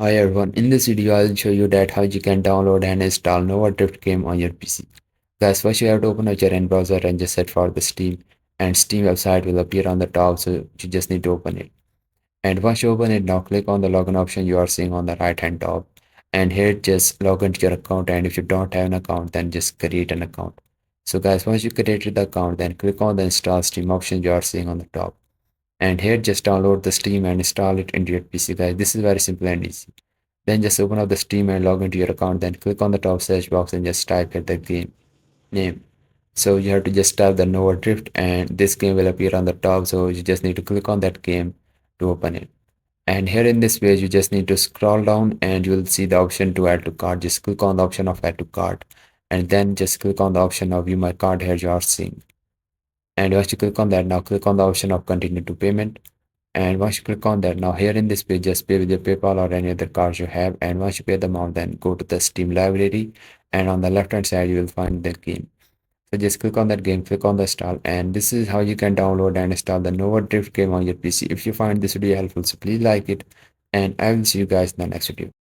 Hi everyone, in this video I'll show you that how you can download and install Nova Drift game on your PC. Guys, first you have to open up your end browser and just search for the Steam, and Steam website will appear on the top, so you just need to open it. And once you open it, now click on the login option you are seeing on the right hand top, and here just log into your account, and if you don't have an account then just create an account. So guys, once you created the account, then click on the install Steam option you are seeing on the top, and here just download the Steam and install it into your PC. Guys, this is very simple and easy. Then just open up the Steam and log into your account. Then click on the top search box and just type here the game name. So you have to just type the Nova Drift and this game will appear on the top. So you just need to click on that game to open it. And here in this page, you just need to scroll down and you will see the option to add to cart. Just click on the option of add to cart and then just click on the option of view my cart here you are seeing. And once you click on that, now click on the option of continue to payment. And once you click on that, now here in this page, just pay with your PayPal or any other cards you have. And once you pay the amount, then go to the Steam library. And on the left hand side, you will find the game. So just click on that game, click on the install. And this is how you can download and install the Nova Drift game on your PC. If you find this video helpful, so please like it. And I will see you guys in the next video.